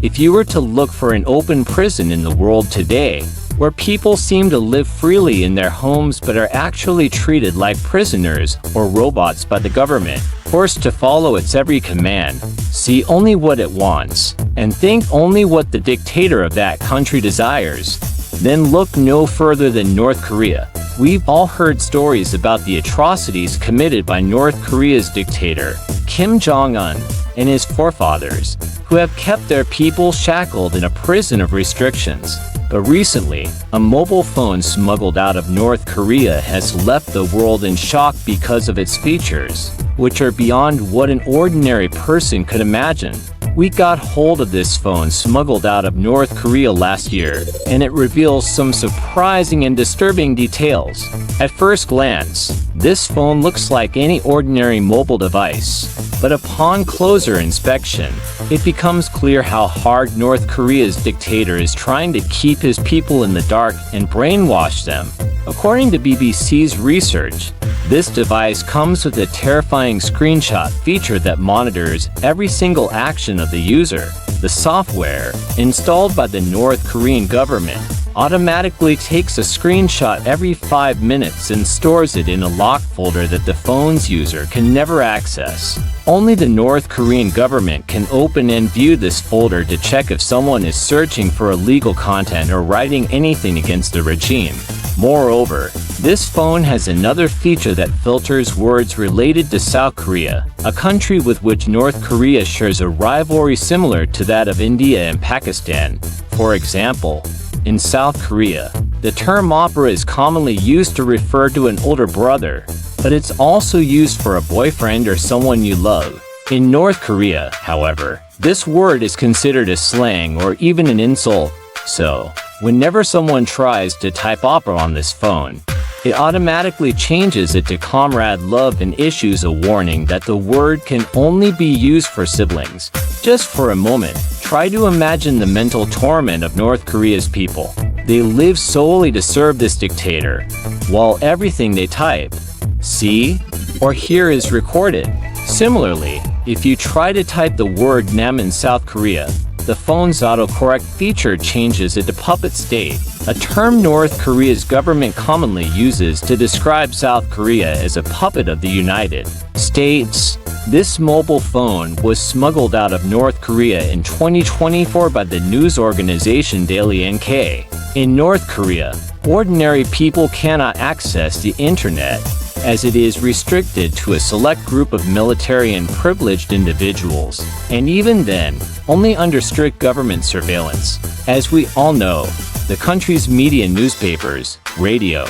If you were to look for an open prison in the world today, where people seem to live freely in their homes but are actually treated like prisoners or robots by the government, forced to follow its every command, see only what it wants, and think only what the dictator of that country desires, then look no further than North Korea. We've all heard stories about the atrocities committed by North Korea's dictator, Kim Jong-un, and his forefathers, who have kept their people shackled in a prison of restrictions. But recently, a mobile phone smuggled out of North Korea has left the world in shock because of its features, which are beyond what an ordinary person could imagine. We got hold of this phone smuggled out of North Korea last year, and it reveals some surprising and disturbing details. At first glance, this phone looks like any ordinary mobile device, but upon closer inspection, it becomes clear how hard North Korea's dictator is trying to keep his people in the dark and brainwash them. According to BBC's research, this device comes with a terrifying screenshot feature that monitors every single action of the user. The software, installed by the North Korean government, automatically takes a screenshot every 5 minutes and stores it in a locked folder that the phone's user can never access. Only the North Korean government can open and view this folder to check if someone is searching for illegal content or writing anything against the regime. Moreover, this phone has another feature that filters words related to South Korea, a country with which North Korea shares a rivalry similar to that of India and Pakistan. For example, in South Korea, the term opera is commonly used to refer to an older brother, but it's also used for a boyfriend or someone you love. In North Korea, however, this word is considered a slang or even an insult, so whenever someone tries to type opera on this phone, it automatically changes it to comrade love and issues a warning that the word can only be used for siblings. Just for a moment, try to imagine the mental torment of North Korea's people. They live solely to serve this dictator, while everything they type, see, or hear is recorded. Similarly, if you try to type the word Nam in South Korea, the phone's autocorrect feature changes it to puppet state, a term North Korea's government commonly uses to describe South Korea as a puppet of the United States. This mobile phone was smuggled out of North Korea in 2024 by the news organization Daily NK. In North Korea, ordinary people cannot access the internet, as it is restricted to a select group of military and privileged individuals, and even then, only under strict government surveillance. As we all know, the country's media, newspapers, radio,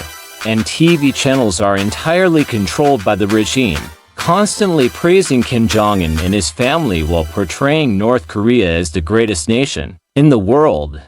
and TV channels are entirely controlled by the regime, constantly praising Kim Jong-un and his family while portraying North Korea as the greatest nation in the world.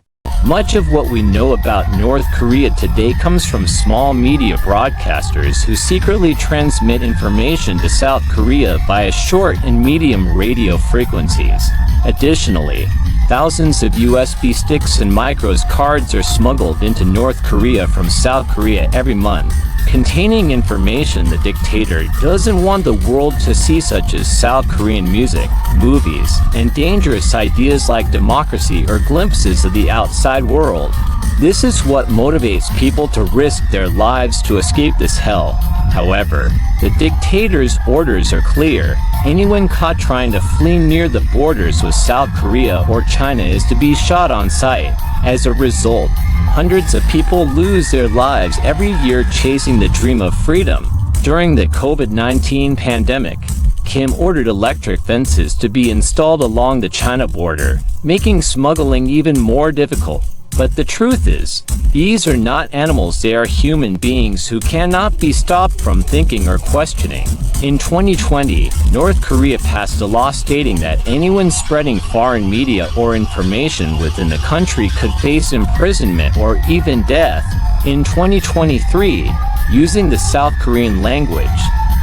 Much of what we know about North Korea today comes from small media broadcasters who secretly transmit information to South Korea via short and medium radio frequencies. Additionally, thousands of USB sticks and micros cards are smuggled into North Korea from South Korea every month, containing information the dictator doesn't want the world to see, such as South Korean music, movies, and dangerous ideas like democracy or glimpses of the outside world. This is what motivates people to risk their lives to escape this hell. However, the dictator's orders are clear. Anyone caught trying to flee near the borders with South Korea or China is to be shot on sight. As a result, hundreds of people lose their lives every year chasing the dream of freedom. During the COVID-19 pandemic, Kim ordered electric fences to be installed along the China border, making smuggling even more difficult. But the truth is, these are not animals, they are human beings who cannot be stopped from thinking or questioning. In 2020, North Korea passed a law stating that anyone spreading foreign media or information within the country could face imprisonment or even death. In 2023, using the South Korean language,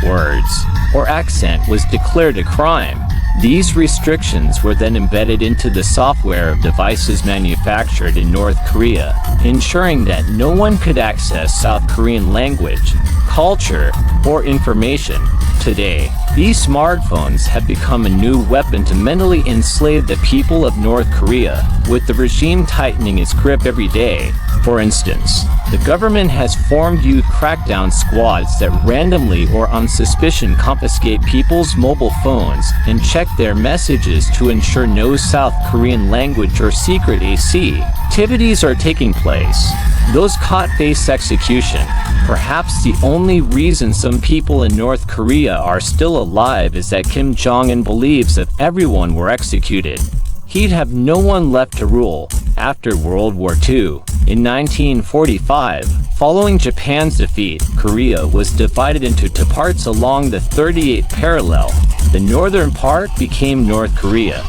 words, or accent was declared a crime. These restrictions were then embedded into the software of devices manufactured in North Korea, ensuring that no one could access South Korean language, culture, or information. Today, these smartphones have become a new weapon to mentally enslave the people of North Korea, with the regime tightening its grip every day. For instance, the government has formed youth crackdown squads that randomly or on suspicion confiscate people's mobile phones and check their messages to ensure no South Korean language or secret AC activities are taking place. Those caught face execution. Perhaps the only reason some people in North Korea are still alive is that Kim Jong-un believes if everyone were executed, he'd have no one left to rule. After World War II, in 1945, following Japan's defeat, Korea was divided into two parts along the 38th parallel. The northern part became North Korea,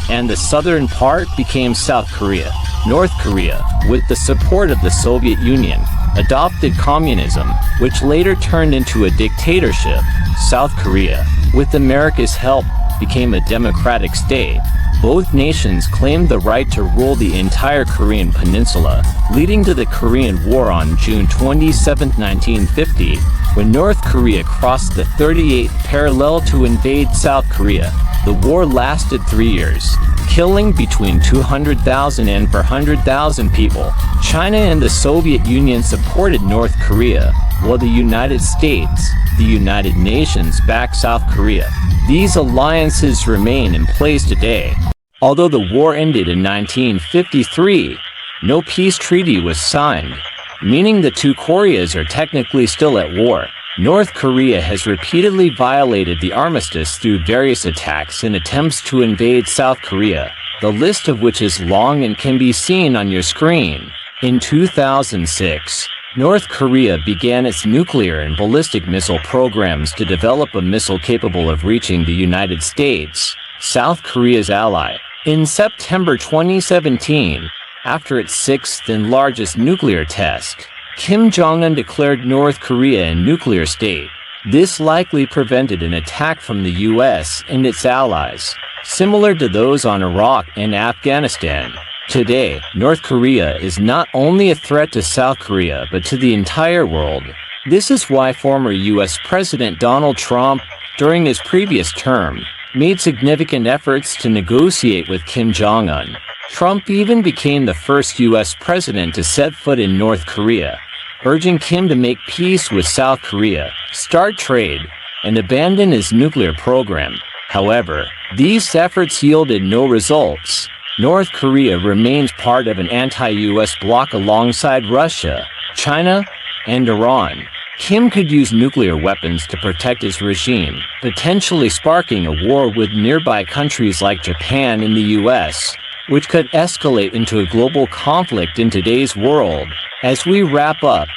and the southern part became South Korea. North Korea, with the support of the Soviet Union, adopted communism, which later turned into a dictatorship. South Korea, with America's help, became a democratic state. Both nations claimed the right to rule the entire Korean peninsula, leading to the Korean War on June 27, 1950, when North Korea crossed the 38th parallel to invade South Korea. The war lasted 3 years, killing between 200,000 and 400,000 people. China and the Soviet Union supported North Korea, while the United States, the United Nations backed South Korea. These alliances remain in place today. Although the war ended in 1953, no peace treaty was signed, meaning the two Koreas are technically still at war. North Korea has repeatedly violated the armistice through various attacks and attempts to invade South Korea, the list of which is long and can be seen on your screen. In 2006, North Korea began its nuclear and ballistic missile programs to develop a missile capable of reaching the United States, South Korea's ally. In September 2017, after its sixth and largest nuclear test, Kim Jong-un declared North Korea a nuclear state. This likely prevented an attack from the US and its allies, similar to those on Iraq and Afghanistan. Today, North Korea is not only a threat to South Korea but to the entire world. This is why former US President Donald Trump, during his previous term, made significant efforts to negotiate with Kim Jong-un. Trump even became the first US president to set foot in North Korea, urging Kim to make peace with South Korea, start trade, and abandon his nuclear program. However, these efforts yielded no results. North Korea remains part of an anti-US bloc alongside Russia, China, and Iran. Kim could use nuclear weapons to protect his regime, potentially sparking a war with nearby countries like Japan and the US, which could escalate into a global conflict in today's world. As we wrap up,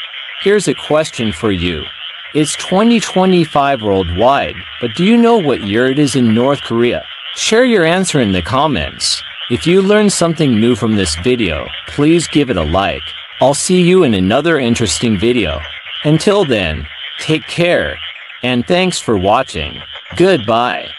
here's a question for you. It's 2025 worldwide, but do you know what year it is in North Korea? Share your answer in the comments. If you learned something new from this video, please give it a like. I'll see you in another interesting video. Until then, take care, and thanks for watching. Goodbye.